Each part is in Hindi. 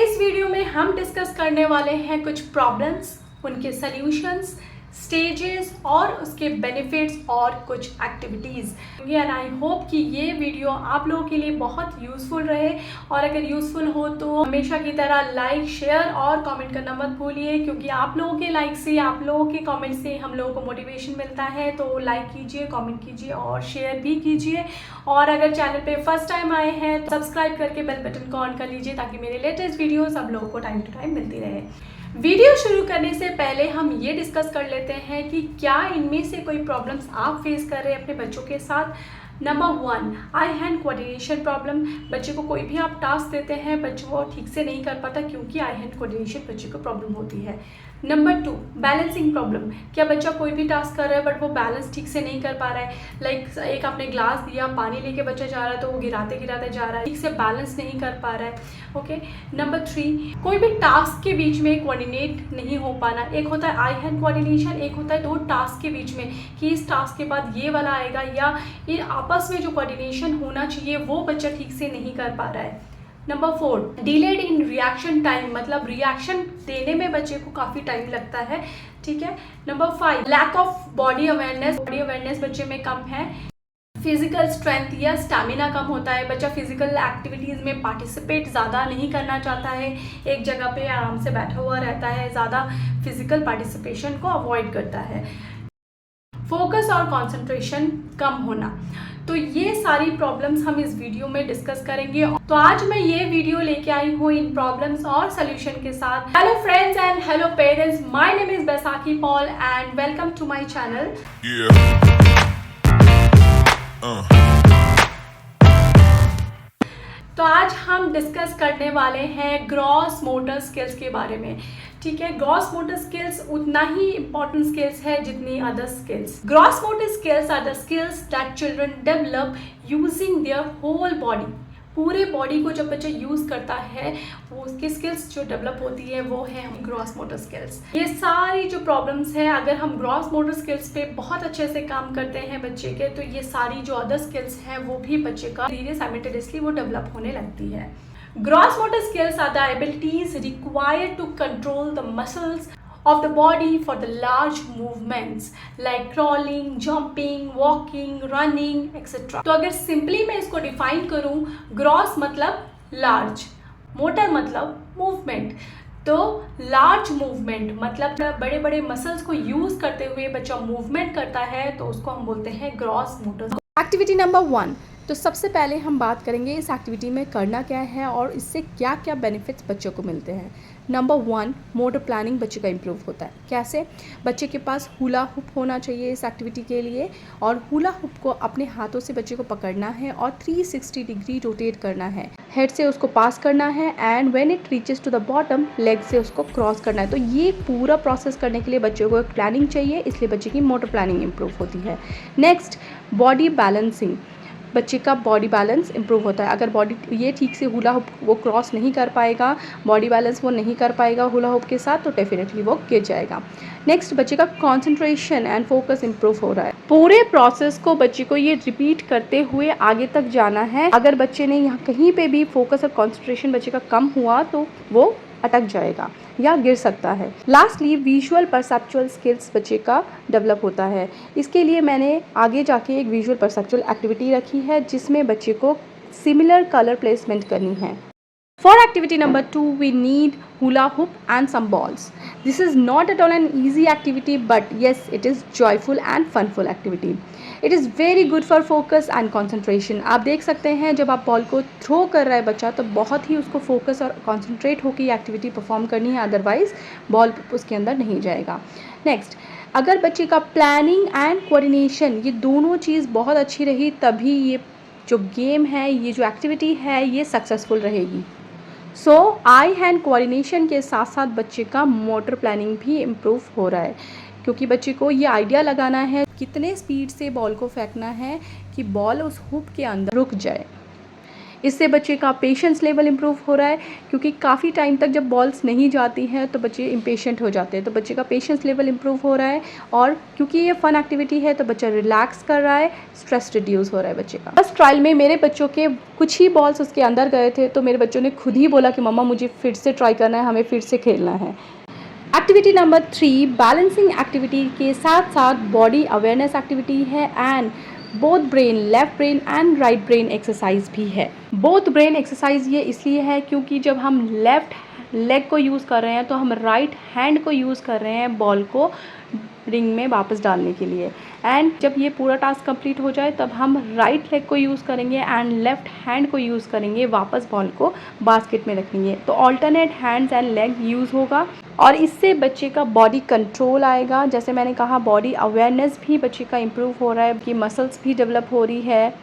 इस वीडियो में हम डिस्कस करने वाले हैं कुछ प्रॉब्लम्स, उनके सॉल्यूशंस, स्टेजेस और उसके बेनिफिट्स और कुछ एक्टिविटीज़। एंड आई होप कि ये वीडियो आप लोगों के लिए बहुत यूज़फुल रहे, और अगर यूज़फुल हो तो हमेशा की तरह लाइक, शेयर और कमेंट करना मत भूलिए, क्योंकि आप लोगों के लाइक से, आप लोगों के कमेंट से हम लोगों को मोटिवेशन मिलता है। तो लाइक कीजिए, कमेंट कीजिए और शेयर भी कीजिए। और अगर चैनल पे फर्स्ट टाइम आए हैं तो सब्सक्राइब करके बेल बटन को ऑन कर लीजिए, ताकि मेरे लेटेस्ट वीडियोस आप लोगों को टाइम टू टाइम मिलती रहे। वीडियो शुरू करने से पहले हम ये डिस्कस कर लेते हैं कि क्या इनमें से कोई प्रॉब्लम्स आप फेस कर रहे हैं अपने बच्चों के साथ। नंबर 1, आई हैंड कोऑर्डिनेशन प्रॉब्लम। बच्चे को कोई भी आप टास्क देते हैं, बच्चों को ठीक से नहीं कर पाता क्योंकि आई हैंड कोऑर्डिनेशन बच्चे को प्रॉब्लम होती है। Number 2, balancing problem. क्या बच्चा कोई भी टास्क कर रहा है बट वो बैलेंस ठीक से नहीं कर पा रहा है। लाइक एक आपने ग्लास दिया, पानी लेके बच्चा जा रहा है तो वो गिराते गिराते जा रहा है, ठीक से बैलेंस नहीं कर पा रहा है। ओके। नंबर 3, कोई भी टास्क के बीच में कोऑर्डिनेट नहीं हो पाना। एक होता है आई हैंड कोऑर्डिनेशन, एक होता है दो टास्क के बीच में कि इस टास्क के बाद ये वाला आएगा, या ये आपस में जो कोऑर्डिनेशन होना चाहिए वो बच्चा ठीक से नहीं कर पा रहा है। Number 4, delayed in reaction time, मतलब रिएक्शन देने में बच्चे को काफ़ी टाइम लगता है। ठीक है। Number 5, lack of body awareness. Body awareness बच्चे में कम है। फिजिकल स्ट्रेंथ या स्टैमिना कम होता है, बच्चा फिजिकल एक्टिविटीज़ में पार्टिसिपेट ज़्यादा नहीं करना चाहता है, एक जगह पे आराम से बैठा हुआ रहता है, ज़्यादा फिजिकल पार्टिसिपेशन को अवॉइड करता है। फोकस और कंसंट्रेशन कम होना। तो ये सारी प्रॉब्लम्स हम इस वीडियो में डिस्कस करेंगे। तो आज मैं ये वीडियो लेके आई हूँ इन प्रॉब्लम्स और सोल्यूशन के साथ। Hello friends and hello parents, my name is Baisakhi Paul and welcome to my channel. तो आज हम डिस्कस करने वाले हैं ग्रॉस मोटर स्किल्स के बारे में। ठीक है। ग्रॉस मोटर स्किल्स उतना ही इंपॉर्टेंट स्किल्स है जितनी other skills. Gross motor skills are the skills that children develop using their whole body. पूरे बॉडी को जब बच्चा यूज़ करता है, वो उसकी स्किल्स जो डेवलप होती है वो है ग्रॉस मोटर स्किल्स। ये सारी जो प्रॉब्लम्स है, अगर हम ग्रॉस मोटर स्किल्स पे बहुत अच्छे से काम करते हैं बच्चे के, तो ये सारी जो अदर स्किल्स हैं वो भी बच्चे का धीरे साइमल्टेनियसली वो डेवलप होने लगती है। Gross motor skills are the abilities required to control the muscles of the body for the large movements like crawling, jumping, walking, running, etc. तो अगर सिंपली मैं इसको डिफाइन करूँ, ग्रॉस मतलब लार्ज, मोटर मतलब मूवमेंट। तो लार्ज मूवमेंट मतलब बड़े बड़े मसल्स को यूज करते हुए बच्चा मूवमेंट करता है, तो उसको हम बोलते हैं ग्रॉस मोटर। Activity number 1। तो सबसे पहले हम बात करेंगे इस एक्टिविटी में करना क्या है और इससे क्या क्या बेनिफिट्स बच्चों को मिलते हैं। नंबर 1, मोटर प्लानिंग बच्चे का इम्प्रूव होता है। कैसे? बच्चे के पास हुला हुप होना चाहिए इस एक्टिविटी के लिए, और हुला हुप को अपने हाथों से बच्चे को पकड़ना है और 360 डिग्री रोटेट करना है। हेड से उसको पास करना है and when it reaches to the bottom, leg से उसको क्रॉस करना है। तो ये पूरा प्रोसेस करने के लिए बच्चे को एक प्लानिंग चाहिए, इसलिए बच्चे की मोटर प्लानिंग इम्प्रूव होती है। Next, body balancing. बच्चे का बॉडी बैलेंस इंप्रूव होता है। अगर बॉडी ये ठीक से हुला हुप वो क्रॉस नहीं कर पाएगा, बॉडी बैलेंस वो नहीं कर पाएगा हुला हुप के साथ, तो डेफिनेटली वो गिर जाएगा। नेक्स्ट, बच्चे का कंसंट्रेशन एंड फोकस इंप्रूव हो रहा है। पूरे प्रोसेस को बच्चे को ये रिपीट करते हुए आगे तक जाना है। अगर बच्चे ने यहाँ कहीं पे भी फोकस और कंसंट्रेशन बच्चे का कम हुआ तो वो अटक जाएगा या गिर सकता है। लास्टली, विजुअल परसेप्चुअल स्किल्स बच्चे का डेवलप होता है। इसके लिए मैंने आगे जाके एक विजुअल परसेप्चुअल एक्टिविटी रखी है जिसमें बच्चे को सिमिलर कलर प्लेसमेंट करनी है। For activity number 2, we need hula hoop and some balls. This is not at all an easy activity, but yes, it is joyful and funful activity. It is very good for focus and concentration. आप देख सकते हैं जब आप बॉल को थ्रो कर रहा है बच्चा, तो बहुत ही उसको फोकस और कॉन्सेंट्रेट होकर ये एक्टिविटी परफॉर्म करनी है, अदरवाइज बॉल उसके अंदर नहीं जाएगा। नेक्स्ट, अगर बच्चे का प्लानिंग एंड कोऑर्डिनेशन ये दोनों चीज़ बहुत अच्छी रही, तभी ये जो गेम है, ये जो एक्टिविटी है, ये सक्सेसफुल रहेगी। सो आई हैंड कोऑर्डिनेशन के साथ साथ बच्चे का मोटर प्लानिंग भी इम्प्रूव हो रहा है, क्योंकि बच्चे को ये आइडिया लगाना है कितने स्पीड से बॉल को फेंकना है कि बॉल उस हुप के अंदर रुक जाए। इससे बच्चे का पेशेंस लेवल इम्प्रूव हो रहा है, क्योंकि काफ़ी टाइम तक जब बॉल्स नहीं जाती हैं तो बच्चे इम्पेशेंट हो जाते हैं, तो बच्चे का पेशेंस लेवल इम्प्रूव हो रहा है। और क्योंकि ये फ़न एक्टिविटी है तो बच्चा रिलैक्स कर रहा है, स्ट्रेस रिड्यूस हो रहा है बच्चे का। फर्स्ट ट्रायल में मेरे बच्चों के कुछ ही बॉल्स उसके अंदर गए थे, तो मेरे बच्चों ने खुद ही बोला कि मम्मा मुझे फिर से ट्राई करना है, हमें फिर से खेलना है। एक्टिविटी नंबर 3 बैलेंसिंग एक्टिविटी के साथ साथ बॉडी अवेयरनेस एक्टिविटी है and both brain, left brain and right brain exercise भी है। बोथ ब्रेन एक्सरसाइज ये इसलिए है क्योंकि जब हम लेफ्ट लेग को यूज़ कर रहे हैं तो हम राइट हैंड को यूज़ कर रहे हैं बॉल को रिंग में वापस डालने के लिए, एंड जब ये पूरा टास्क कंप्लीट हो जाए तब हम राइट लेग को यूज़ करेंगे एंड लेफ्ट हैंड को यूज़ करेंगे वापस बॉल को बास्केट में रखेंगे। तो alternate hands and leg use होगा और इससे बच्चे का बॉडी कंट्रोल आएगा। जैसे मैंने कहा, बॉडी अवेयरनेस भी बच्चे का इम्प्रूव हो रहा है, कि मसल्स भी डेवलप हो रही है।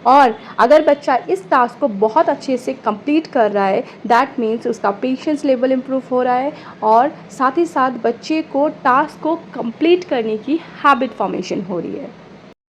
और अगर बच्चा इस टास्क को बहुत अच्छे से कंप्लीट कर रहा है, दैट मीन्स उसका पेशेंस लेवल इम्प्रूव हो रहा है और साथ ही साथ बच्चे को टास्क को कंप्लीट करने की हैबिट फॉर्मेशन हो रही है।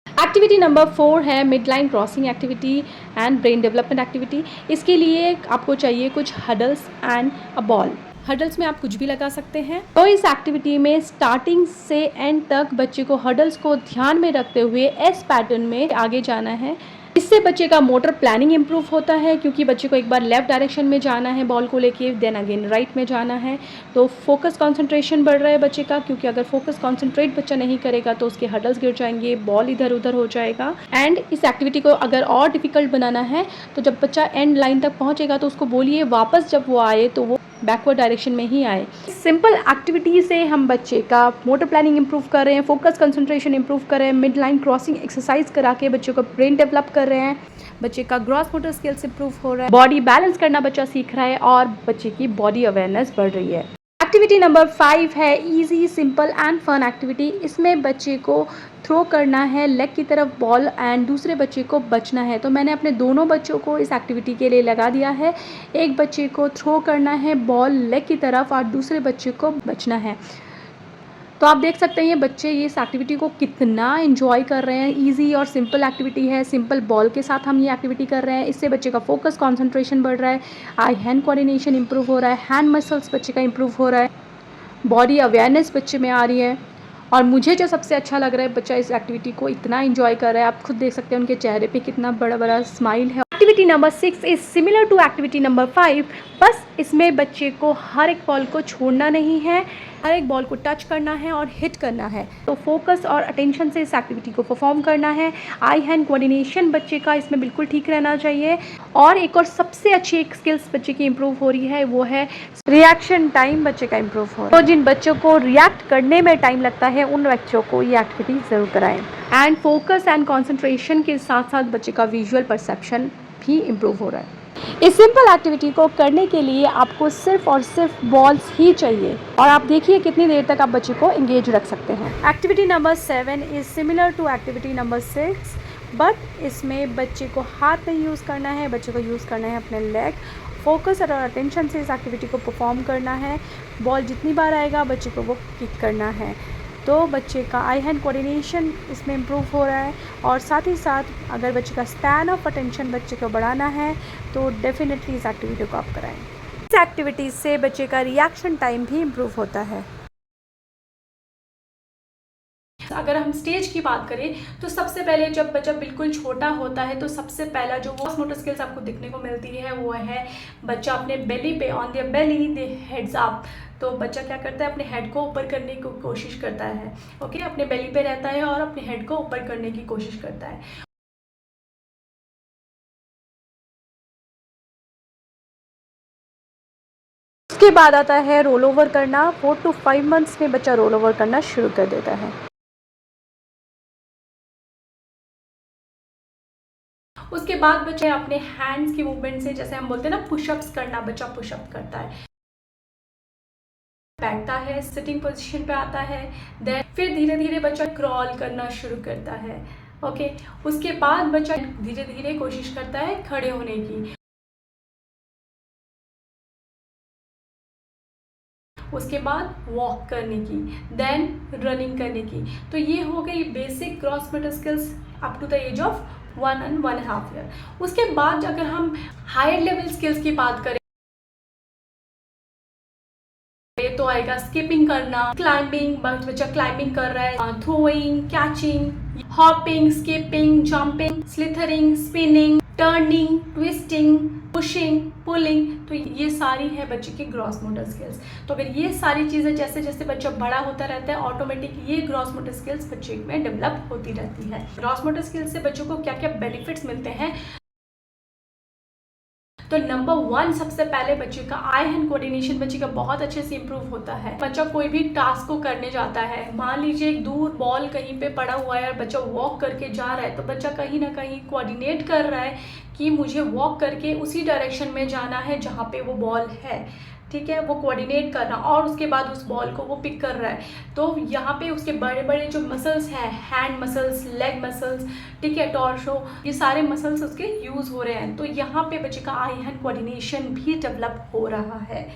एक्टिविटी नंबर 4 है mid line crossing activity and brain development activity. इसके लिए आपको चाहिए कुछ hurdles and a ball. Hurdles में आप कुछ भी लगा सकते हैं। तो इस एक्टिविटी में स्टार्टिंग से एंड तक बच्चे को हडल्स को ध्यान में रखते हुए एस पैटर्न में आगे जाना है। इससे बच्चे का मोटर प्लानिंग इम्प्रूव होता है, क्योंकि बच्चे को एक बार लेफ्ट डायरेक्शन में जाना है बॉल को लेके, देन अगेन राइट में जाना है। तो फोकस कंसंट्रेशन बढ़ रहा है बच्चे का, क्योंकि अगर फोकस कंसंट्रेट बच्चा नहीं करेगा तो उसके हडल्स गिर जाएंगे, बॉल इधर उधर हो जाएगा। एंड इस एक्टिविटी को अगर और डिफिकल्ट बनाना है तो जब बच्चा एंड लाइन तक पहुंचेगा तो उसको बोलिए वापस जब वो आए तो वो बैकवर्ड डायरेक्शन में ही आए। सिंपल एक्टिविटी से हम बच्चे का मोटर प्लानिंग इंप्रूव कर रहे हैं, फोकस कंसंट्रेशन इंप्रूव कर रहे हैं, मिड लाइन क्रॉसिंग एक्सरसाइज करा के बच्चों का ब्रेन डेवलप कर रहे हैं, बच्चे का ग्रॉस मोटर स्किल्स इंप्रूव हो रहा है, बॉडी बैलेंस करना बच्चा सीख रहा है और बच्चे की बॉडी अवेयरनेस बढ़ रही है। एक्टिविटी नंबर 5 है easy, simple and fun activity. इसमें बच्चे को थ्रो करना है लेग की तरफ बॉल एंड दूसरे बच्चे को बचना है। तो मैंने अपने दोनों बच्चों को इस एक्टिविटी के लिए लगा दिया है। एक बच्चे को थ्रो करना है बॉल लेग की तरफ और दूसरे बच्चे को बचना है। तो आप देख सकते हैं ये बच्चे ये इस एक्टिविटी को कितना एंजॉय कर रहे हैं। इजी और सिंपल एक्टिविटी है, सिंपल बॉल के साथ हम ये एक्टिविटी कर रहे हैं। इससे बच्चे का फोकस कंसंट्रेशन बढ़ रहा है, आई हैंड कोऑर्डिनेशन इंप्रूव हो रहा है, हैंड मसल्स बच्चे का इंप्रूव हो रहा है, बॉडी अवेयरनेस बच्चे में आ रही है। और मुझे जो सबसे अच्छा लग रहा है, बच्चा इस एक्टिविटी को इतना एंजॉय कर रहा है, आप खुद देख सकते हैं उनके चेहरे पे कितना बड़ा बड़ा स्माइल है। Activity number 6 is similar to activity number 5, बस इसमें बच्चे को हर एक बॉल को छोड़ना नहीं है, हर एक बॉल को टच करना है और हिट करना है। तो फोकस और अटेंशन से इस एक्टिविटी को परफॉर्म करना है। आई हैंड कोऑर्डिनेशन बच्चे का इसमें बिल्कुल ठीक रहना चाहिए। और एक और सबसे अच्छी एक स्किल्स बच्चे की इंप्रूव हो रही है, वो है रिएक्शन टाइम बच्चे का इंप्रूव हो रहा है। तो जिन बच्चों को रिएक्ट करने में टाइम लगता है उन बच्चों को ये एक्टिविटी ज़रूर कराएं। एंड फोकस एंड कॉन्सेंट्रेशन के साथ साथ बच्चे का विजुअल परसेप्शन भी इम्प्रूव हो रहा है। इस सिंपल एक्टिविटी को करने के लिए आपको सिर्फ और सिर्फ बॉल्स ही चाहिए और आप देखिए कितनी देर तक आप बच्चे को एंगेज रख सकते हैं। Activity number 7 is similar to activity number 6, but इसमें बच्चे को हाथ नहीं यूज़ करना है, बच्चे को यूज़ करना है अपने लेग। फोकस और अटेंशन से इस एक्टिविटी को परफॉर्म करना है। बॉल जितनी बार आएगा बच्चे को वो किक करना है। तो बच्चे का आई हैंड कोऑर्डिनेशन इसमें इम्प्रूव हो रहा है और साथ ही साथ अगर बच्चे का स्पैन ऑफ अटेंशन बच्चे को बढ़ाना है तो डेफिनेटली इस एक्टिविटी को आप कराएं। इस एक्टिविटी से बच्चे का रिएक्शन टाइम भी इम्प्रूव होता है। अगर हम स्टेज की बात करें तो सबसे पहले जब बच्चा बिल्कुल छोटा होता है तो सबसे पहला जो ग्रॉस मोटर स्किल्स आपको दिखने को मिलती है वो है बच्चा अपने बेली पे, on their belly they heads up. तो बच्चा क्या करता है, अपने हेड को ऊपर करने की कोशिश करता है। ओके, अपने बेली पे रहता है और अपने हेड को ऊपर करने की कोशिश करता है। उसके बाद आता है रोल ओवर करना। 4 to 5 मंथ्स में बच्चा रोल ओवर करना शुरू कर देता है। उसके बाद बच्चे अपने हैंड्स की मूवमेंट से, जैसे हम बोलते हैं ना पुशअप्स करना, बच्चा पुशअप करता है, बैठता है, सिटिंग पोजीशन पे आता है, देन फिर धीरे धीरे बच्चा क्रॉल करना शुरू करता है। ओके, उसके बाद बच्चा धीरे धीरे कोशिश करता है खड़े होने की, उसके बाद वॉक करने की, देन रनिंग करने की। तो ये हो गई basic cross motor skills up to the age of 1 and 1.5 year. उसके बाद अगर हम हायर लेवल स्किल्स की बात करें तो आएगा स्किपिंग करना, क्लाइंबिंग, बच्चा क्लाइंबिंग कर रहा है, throwing, catching, hopping, skipping, jumping, slithering, spinning, turning, twisting, pushing, pulling. तो ये सारी है बच्चे की ग्रॉस मोटर स्किल्स। तो अगर ये सारी चीज़ें जैसे जैसे बच्चा बड़ा होता रहता है ऑटोमेटिक ये ग्रॉस मोटर स्किल्स बच्चे में डेवलप होती रहती है। ग्रॉस मोटर स्किल्स से बच्चों को क्या क्या बेनिफिट्स मिलते हैं, तो नंबर 1 सबसे पहले बच्चे का आई हैंड कोऑर्डिनेशन बच्चे का बहुत अच्छे से इंप्रूव होता है। बच्चा कोई भी टास्क को करने जाता है, मान लीजिए एक दूर बॉल कहीं पे पड़ा हुआ है और बच्चा वॉक करके जा रहा है, तो बच्चा कहीं ना कहीं कोऑर्डिनेट कर रहा है कि मुझे वॉक करके उसी डायरेक्शन में जाना है जहाँ पे वो बॉल है, ठीक है, वो कोऑर्डिनेट करना और उसके बाद उस बॉल को वो पिक कर रहा है। तो यहाँ पे उसके बड़े बड़े जो मसल्स हैं, हैंड मसल्स, लेग मसल्स, ठीक है, टॉर्सो, ये सारे मसल्स उसके यूज़ हो रहे हैं। तो यहाँ पे बच्चे का आई हैंड कोऑर्डिनेशन भी डेवलप हो रहा है।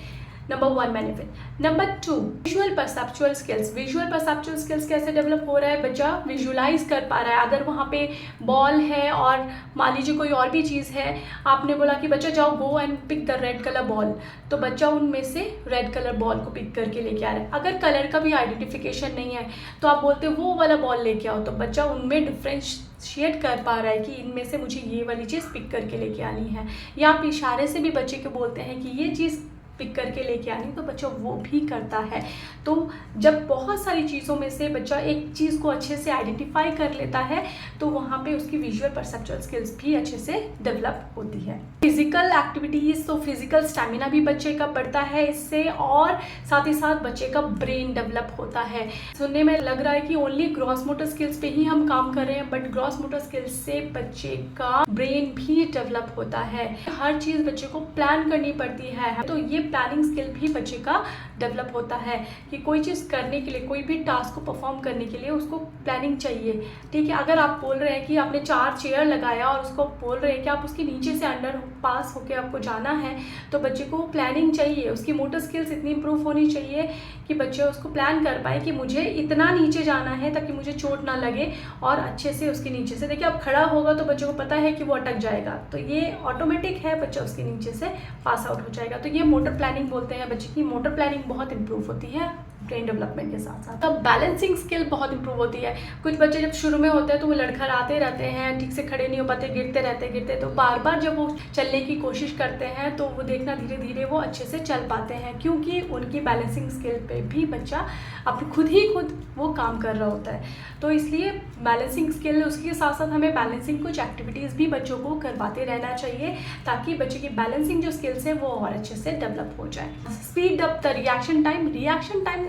Number 1 benefit. Number 2 visual perceptual skills. Visual perceptual skills कैसे डेवलप हो रहा है, बच्चा विजुअलाइज कर पा रहा है। अगर वहाँ पे बॉल है और मान लीजिए कोई और भी चीज़ है, आपने बोला कि बच्चा जाओ go and pick the red colour ball, तो बच्चा उनमें से रेड कलर बॉल को पिक करके लेके आ रहा है। अगर कलर का भी आइडेंटिफिकेशन नहीं है तो आप बोलते वो वाला बॉल लेके आओ, तो बच्चा उनमें डिफ्रेंशिएट कर पा रहा है कि इनमें से मुझे ये वाली चीज़ पिक करके लेके आनी है। या आप इशारे से भी बच्चे को बोलते हैं कि ये चीज़ पिक करके लेके आनी, तो बच्चा वो भी करता है। तो जब बहुत सारी चीज़ों में से बच्चा एक चीज़ को अच्छे से आइडेंटिफाई कर लेता है तो वहाँ पे उसकी विजुअल परसेप्चुअल स्किल्स भी अच्छे से डेवलप होती है। फिजिकल एक्टिविटीज़, तो फिजिकल स्टैमिना भी बच्चे का बढ़ता है इससे, और साथ ही साथ बच्चे का ब्रेन डेवलप होता है। सुनने में लग रहा है कि ओनली ग्रॉस मोटर स्किल्स पे ही हम काम कर रहे हैं, बट ग्रॉस मोटर स्किल्स से बच्चे का ब्रेन भी डेवलप होता है। हर चीज़ बच्चे को प्लान करनी पड़ती है, तो ये प्लानिंग स्किल भी बच्चे का डेवलप होता है कि कोई चीज़ करने के लिए, कोई भी टास्क को परफॉर्म करने के लिए उसको प्लानिंग चाहिए, ठीक है। अगर आप बोल रहे हैं कि आपने 4 चेयर लगाया और उसको बोल रहे हैं कि आप उसके नीचे से अंडर पास होके आपको जाना है, तो बच्चे को प्लानिंग चाहिए, उसकी मोटर स्किल्स इतनी इंप्रूव होनी चाहिए कि बच्चे उसको प्लान कर पाए कि मुझे इतना नीचे जाना है ताकि मुझे चोट ना लगे, और अच्छे से उसके नीचे से, देखिए अब खड़ा होगा तो बच्चे को पता है कि वो अटक जाएगा, तो ये ऑटोमेटिक है, बच्चा उसके नीचे से पास आउट हो जाएगा। तो ये मोटर प्लानिंग बोलते हैं। बच्चे की मोटर प्लानिंग बहुत इंप्रूव होती है ब्रेन डेवलपमेंट के साथ साथ। तब बैलेंसिंग स्किल बहुत इंप्रूव होती है। कुछ बच्चे जब शुरू में होते हैं तो वो लड़खड़ाते रहते हैं, ठीक से खड़े नहीं हो पाते, गिरते, तो बार बार जब वो चलने की कोशिश करते हैं तो वो देखना धीरे धीरे वो अच्छे से चल पाते हैं, क्योंकि उनकी बैलेंसिंग स्किल पे भी बच्चा अपने खुद वो काम कर रहा होता है। तो इसलिए बैलेंसिंग स्किल, उसके साथ साथ हमें बैलेंसिंग कुछ एक्टिविटीज़ भी बच्चों को करवाते रहना चाहिए ताकि बच्चे की बैलेंसिंग जो स्किल्स है वो और अच्छे से डेवलप हो जाए। Speed up the reaction time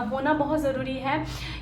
होना बहुत ज़रूरी है,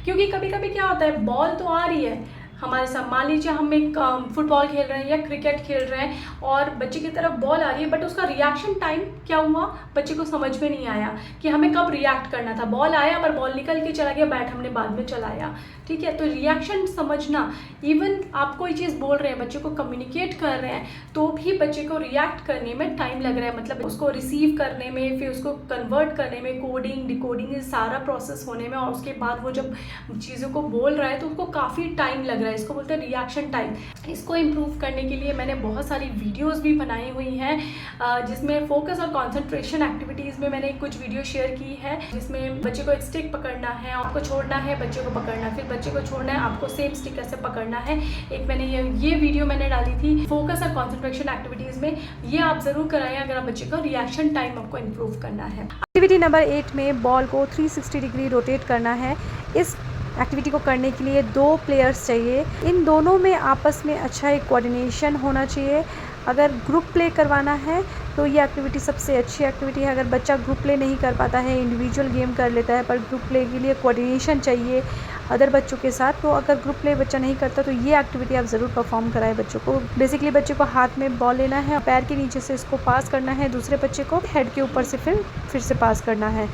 क्योंकि कभी कभी क्या होता है, बॉल तो आ रही है हमारे साथ, मान लीजिए हम एक फुटबॉल खेल रहे हैं या क्रिकेट खेल रहे हैं और बच्चे की तरफ बॉल आ रही है, बट उसका रिएक्शन टाइम क्या हुआ बच्चे को समझ में नहीं आया कि हमें कब रिएक्ट करना था। बॉल आया पर बॉल निकल के चला गया, बैट हमने बाद में चलाया, ठीक है। तो रिएक्शन समझना, इवन आप कोई चीज़ बोल रहे हैं, बच्चे को कम्युनिकेट कर रहे हैं, तो भी बच्चे को रिएक्ट करने में टाइम लग रहा है, मतलब उसको रिसीव करने में, फिर उसको कन्वर्ट करने में, कोडिंग डिकोडिंग, ये सारा प्रोसेस होने में, और उसके बाद वो जब चीज़ों को बोल रहा है तो उसको काफ़ी टाइम लग रहा है। इसको बोलते हैं रिएक्शन टाइम। इसको इम्प्रूव करने के लिए मैंने बहुत सारी वीडियोस भी बनाई हुई हैं, जिसमें फोकस और कंसंट्रेशन एक्टिविटीज़ में मैंने कुछ वीडियो शेयर की है, जिसमें बच्चे को एक स्टिक पकड़ना है, आपको छोड़ना है, बच्चे को पकड़ना है, फिर बच्चे को छोड़ना है, आपको सेम स्टिक कैसे पकड़ना है। एक मैंने ये वीडियो मैंने डाली थी फोकस और कंसंट्रेशन एक्टिविटीज़ में, ये आप ज़रूर कराएं अगर आप बच्चे का रिएक्शन टाइम आपको इम्प्रूव करना है। एक्टिविटी नंबर 8 में बॉल को 360 डिग्री रोटेट करना है। इस एक्टिविटी को करने के लिए 2 प्लेयर्स चाहिए। इन दोनों में आपस में अच्छा एक कोऑर्डिनेशन होना चाहिए। अगर ग्रुप प्ले करवाना है तो ये एक्टिविटी सबसे अच्छी एक्टिविटी है। अगर बच्चा ग्रुप प्ले नहीं कर पाता है, इंडिविजुअल गेम कर लेता है, पर ग्रुप प्ले के लिए कोऑर्डिनेशन चाहिए अदर बच्चों के साथ, तो अगर ग्रुप प्ले बच्चा नहीं करता तो ये एक्टिविटी आप ज़रूर परफॉर्म कराएं बच्चों को। बेसिकली बच्चे को हाथ में बॉल लेना है, पैर के नीचे से इसको पास करना है, दूसरे बच्चे को हेड के ऊपर से फिर से पास करना है।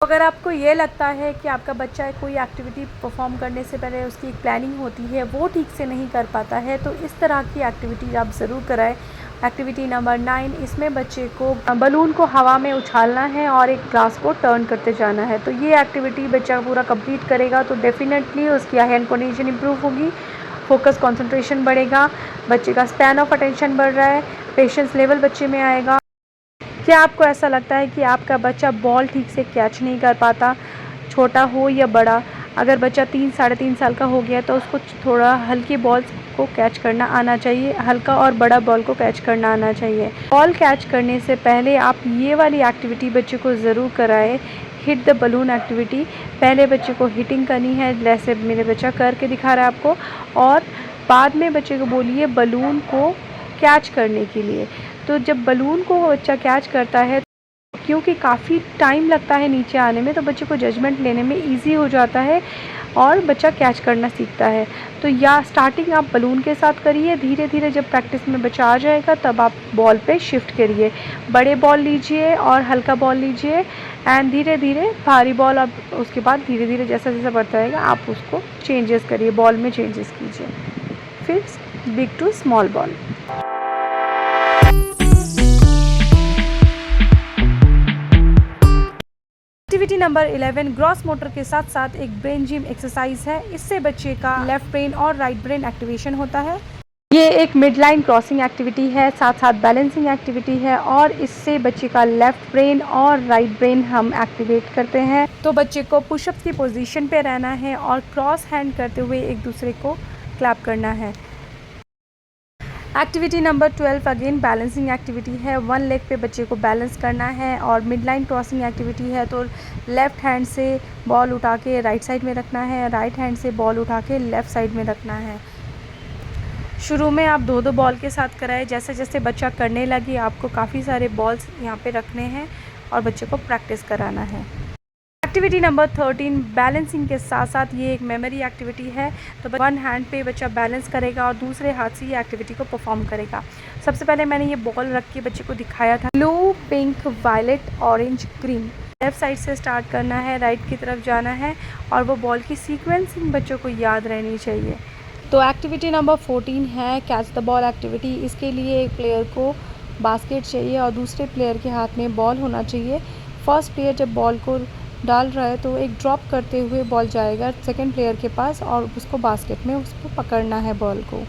अगर आपको ये लगता है कि आपका बच्चा कोई एक्टिविटी परफॉर्म करने से पहले उसकी एक प्लानिंग होती है, वो ठीक से नहीं कर पाता है, तो इस तरह की एक्टिविटी आप ज़रूर कराएं। एक्टिविटी नंबर 9, इसमें बच्चे को बलून को हवा में उछालना है और एक ग्लास को टर्न करते जाना है। तो ये एक्टिविटी बच्चा पूरा कंप्लीट करेगा तो डेफिनेटली उसकी हैंड कोऑर्डिनेशन इंप्रूव होगी फोकस कंसंट्रेशन बढ़ेगा, बच्चे का स्पैन ऑफ अटेंशन बढ़ रहा है, पेशेंस लेवल बच्चे में आएगा। क्या आपको ऐसा लगता है कि आपका बच्चा बॉल ठीक से कैच नहीं कर पाता, छोटा हो या बड़ा? अगर बच्चा 3-3.5 साल का हो गया तो उसको थोड़ा हल्की बॉल को कैच करना आना चाहिए, हल्का और बड़ा बॉल को कैच करना आना चाहिए। बॉल कैच करने से पहले आप ये वाली एक्टिविटी बच्चे को ज़रूर कराएं, हिट द बलून एक्टिविटी। पहले बच्चे को हिटिंग करनी है, जैसे मेरे बच्चा करके दिखा रहा है आपको, और बाद में बच्चे को बोलिए बलून को कैच करने के लिए। तो जब बलून को बच्चा कैच करता है, क्योंकि काफ़ी टाइम लगता है नीचे आने में, तो बच्चे को जजमेंट लेने में इजी हो जाता है और बच्चा कैच करना सीखता है। तो या स्टार्टिंग आप बलून के साथ करिए, धीरे धीरे जब प्रैक्टिस में बच्चा आ जाएगा तब आप बॉल पे शिफ्ट करिए। बड़े बॉल लीजिए और हल्का बॉल लीजिए, एंड धीरे धीरे भारी बॉल, अब उसके बाद धीरे धीरे जैसा जैसा बढ़ता रहेगा आप उसको चेंजेस करिए, बॉल में चेंजेस कीजिए। फिर big to small ball. Activity number 11 gross motor के साथ साथ एक ब्रेन जिम एक्सरसाइज है। इससे बच्चे का लेफ्ट ब्रेन और राइट ब्रेन एक्टिवेशन होता है। ये एक मिड लाइन क्रॉसिंग एक्टिविटी है, साथ साथ बैलेंसिंग एक्टिविटी है, और इससे बच्चे का लेफ्ट ब्रेन और राइट ब्रेन हम एक्टिवेट करते हैं। तो बच्चे को पुशअप की पोजीशन पे रहना है और क्रॉस हैंड करते हुए एक दूसरे को क्लैप करना है। Activity number 12 again balancing activity है। वन लेग पे बच्चे को बैलेंस करना है, और मिड लाइन क्रॉसिंग एक्टिविटी है, तो लेफ़्ट हैंड से बॉल उठा के राइट साइड में रखना है, राइट हैंड से बॉल उठा के लेफ़्ट साइड में रखना है। शुरू में आप 2-2 बॉल के साथ कराएं, जैसे जैसे बच्चा करने लगे आपको काफ़ी सारे बॉल्स यहाँ पे रखने हैं और बच्चे को प्रैक्टिस कराना है। एक्टिविटी नंबर 13 बैलेंसिंग के साथ साथ ये एक मेमोरी एक्टिविटी है। तो वन हैंड पे बच्चा बैलेंस करेगा और दूसरे हाथ से ये एक्टिविटी को परफॉर्म करेगा। सबसे पहले मैंने ये बॉल रख के बच्चे को दिखाया था, blue, pink, violet, orange, green. Left side से स्टार्ट करना है, राइट की तरफ जाना है, और वो बॉल की सीक्वेंसिंग बच्चों को याद रहनी चाहिए। तो एक्टिविटी नंबर 14 है कैच द बॉल एक्टिविटी। इसके लिए एक प्लेयर को बास्केट चाहिए और दूसरे प्लेयर के हाथ में बॉल होना चाहिए। फर्स्ट प्लेयर जब बॉल को डाल रहा है तो एक ड्रॉप करते हुए बॉल जाएगा सेकंड प्लेयर के पास, और उसको बास्केट में उसको पकड़ना है बॉल को।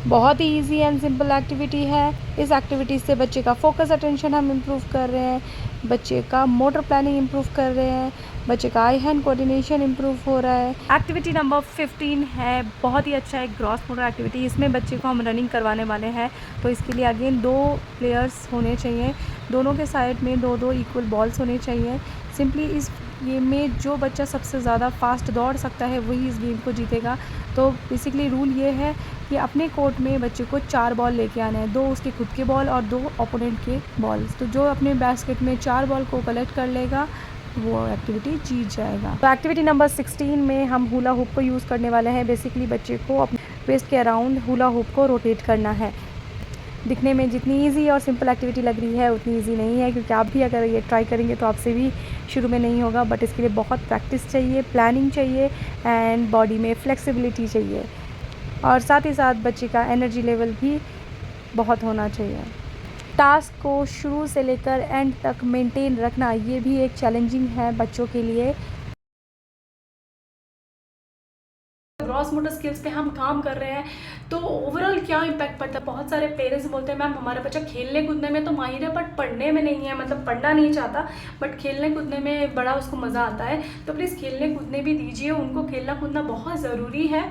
बहुत ही इजी एंड सिंपल एक्टिविटी है। इस एक्टिविटी से बच्चे का फोकस अटेंशन हम इम्प्रूव कर रहे हैं, बच्चे का मोटर प्लानिंग इम्प्रूव कर रहे हैं, बच्चे का आई हैंड कोऑर्डिनेशन इम्प्रूव हो रहा है। एक्टिविटी नंबर 15 है, बहुत ही अच्छा एक ग्रॉस मोटर एक्टिविटी। इसमें बच्चे को हम रनिंग करवाने वाले हैं। तो इसके लिए अगेन 2 प्लेयर्स होने चाहिए, दोनों के साइड में 2-2 इक्वल बॉल्स होने चाहिए। सिंपली इस गेम में जो बच्चा सबसे ज़्यादा फास्ट दौड़ सकता है वही इस गेम को जीतेगा। तो बेसिकली रूल ये है कि अपने कोर्ट में बच्चे को 4 बॉल लेके आना है, 2 उसके खुद के बॉल और 2 ओपोनेंट के बॉल्स। तो जो अपने बास्केट में 4 बॉल को कलेक्ट कर लेगा वो एक्टिविटी जीत जाएगा। तो एक्टिविटी नंबर 16 में हम हुला हुप को यूज़ करने वाले हैं। बेसिकली बच्चे को अपने वेस्ट के अराउंड हुला हुप को रोटेट करना है। दिखने में जितनी इजी और सिंपल एक्टिविटी लग रही है उतनी इजी नहीं है, क्योंकि आप भी अगर ये ट्राई करेंगे तो आपसे भी शुरू में नहीं होगा। बट इसके लिए बहुत प्रैक्टिस चाहिए, प्लानिंग चाहिए, एंड बॉडी में फ्लेक्सिबिलिटी चाहिए, और साथ ही साथ बच्चे का एनर्जी लेवल भी बहुत होना चाहिए। टास्क को शुरू से लेकर एंड तक मेंटेन रखना ये भी एक चैलेंजिंग है बच्चों के लिए। ग्रॉस मोटर स्किल्स पे हम काम कर रहे हैं तो ओवरऑल क्या इम्पैक्ट पड़ता है। बहुत सारे पेरेंट्स बोलते हैं मैम हमारा बच्चा खेलने कूदने में तो माहिर है बट पढ़ने में नहीं है, मतलब पढ़ना नहीं चाहता बट खेलने कूदने में बड़ा उसको मज़ा आता है। तो प्लीज़ खेलने कूदने भी दीजिए, उनको खेलना कूदना बहुत ज़रूरी है।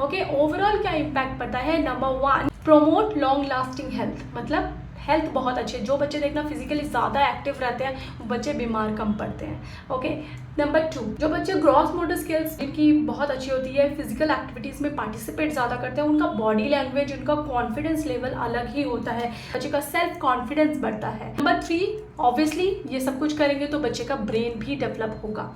ओके, ओवरऑल क्या इम्पैक्ट पड़ता है। Number 1, promote long lasting health, मतलब हेल्थ बहुत अच्छी है। जो बच्चे देखना फिजिकली ज़्यादा एक्टिव रहते हैं वो बच्चे बीमार कम पड़ते हैं। ओके, नंबर 2, जो बच्चे ग्रॉस मोटर स्किल्स इनकी बहुत अच्छी होती है, फिजिकल एक्टिविटीज़ में पार्टिसिपेट ज़्यादा करते हैं, उनका बॉडी लैंग्वेज, उनका कॉन्फिडेंस लेवल अलग ही होता है, बच्चे का सेल्फ कॉन्फिडेंस बढ़ता है। नंबर 3, ऑब्वियसली ये सब कुछ करेंगे तो बच्चे का ब्रेन भी डेवलप होगा।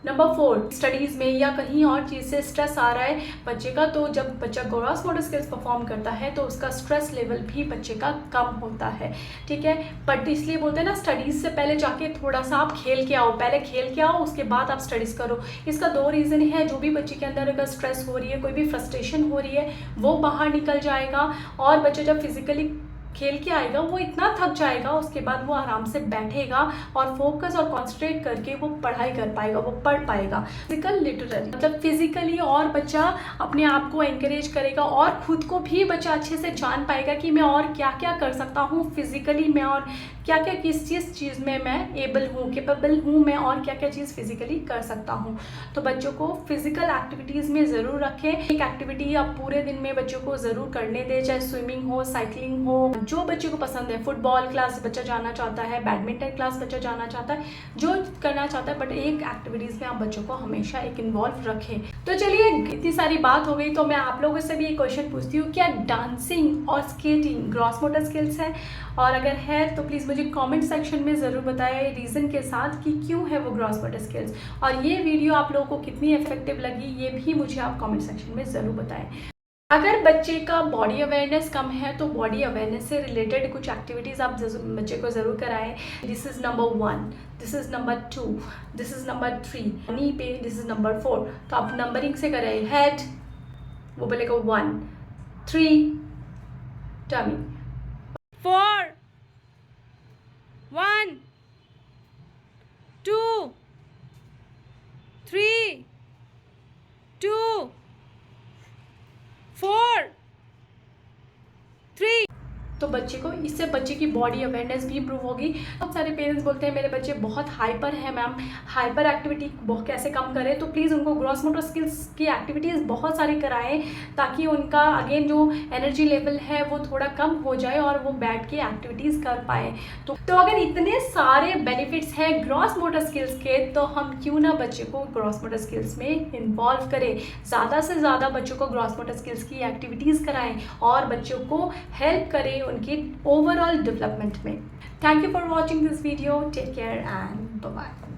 नंबर 4, स्टडीज़ में या कहीं और चीज़ से स्ट्रेस आ रहा है बच्चे का, तो जब बच्चा ग्रॉस मोटर स्किल्स परफॉर्म करता है तो उसका स्ट्रेस लेवल भी बच्चे का कम होता है। ठीक है, बट इसलिए बोलते हैं ना स्टडीज़ से पहले जाके थोड़ा सा आप खेल के आओ, पहले खेल के आओ उसके बाद आप स्टडीज़ करो। इसका 2 रीज़न है। जो भी बच्चे के अंदर अगर स्ट्रेस हो रही है, कोई भी फ्रस्ट्रेशन हो रही है, वो बाहर निकल जाएगा, और बच्चा जब फिजिकली खेल के आएगा वो इतना थक जाएगा, उसके बाद वो आराम से बैठेगा और फोकस और कॉन्सेंट्रेट करके वो पढ़ाई कर पाएगा, वो पढ़ पाएगा। फिजिकल लिटरेसी मतलब फिजिकली और बच्चा अपने आप को एंकरेज करेगा और खुद को भी बच्चा अच्छे से जान पाएगा कि मैं और क्या क्या कर सकता हूँ फिजिकली, मैं और क्या क्या किस चीज़ में मैं एबल हूँ, कैपेबल हूँ मैं, और क्या क्या चीज़ फिजिकली कर सकता हूँ। तो बच्चों को फिजिकल एक्टिविटीज़ में ज़रूर रखें। एक एक्टिविटी आप पूरे दिन में बच्चों को ज़रूर करने दें, चाहे स्विमिंग हो, साइकिलिंग हो, जो बच्चों को पसंद है। फुटबॉल क्लास बच्चा जाना चाहता है, बैडमिंटन क्लास बच्चा जाना चाहता है, जो करना चाहता है, बट एक एक्टिविटीज़ में आप बच्चों को हमेशा एक इन्वॉल्व रखें। तो चलिए, इतनी सारी बात हो गई, तो मैं आप लोगों से भी एक क्वेश्चन पूछती हूँ, क्या डांसिंग और स्केटिंग ग्रॉस मोटर स्किल्स है? और अगर है तो प्लीज़ मुझे कमेंट सेक्शन में ज़रूर बताएं रीज़न के साथ कि क्यों है वो ग्रॉस मोटर स्किल्स। और ये वीडियो आप लोगों को कितनी इफेक्टिव लगी ये भी मुझे आप कमेंट सेक्शन में ज़रूर बताएं। अगर बच्चे का बॉडी अवेयरनेस कम है तो बॉडी अवेयरनेस से रिलेटेड कुछ एक्टिविटीज़ आप बच्चे को ज़रूर कराएं। This is number 1, this is number 2, this is number 3, नी पे दिस इज़ नंबर 4। तो आप नंबरिंग से करें। हेड वो बोलेगा 1, 3 टमी, 4 1 2 3 2 4 3। तो बच्चे को इससे बच्चे की बॉडी अवेयरनेस भी इंप्रूव होगी। बहुत सारे पेरेंट्स बोलते हैं मेरे बच्चे बहुत हाइपर है मैम, हाइपर एक्टिविटी कैसे कम करें? तो प्लीज़ उनको ग्रॉस मोटर स्किल्स की एक्टिविटीज़ बहुत सारी कराएं ताकि उनका अगेन जो एनर्जी लेवल है वो थोड़ा कम हो जाए और वो बैठ के एक्टिविटीज़ कर पाए। तो अगर इतने सारे बेनिफिट्स हैं ग्रॉस मोटर स्किल्स के, तो हम क्यों ना बच्चे को ग्रॉस मोटर स्किल्स में इन्वॉल्व करें, ज़्यादा से ज़्यादा बच्चों को ग्रॉस मोटर स्किल्स की एक्टिविटीज़ कराएं और बच्चों को हेल्प करें उनके ओवरऑल डेवलपमेंट में। Thank you for watching this video, take care and bye bye.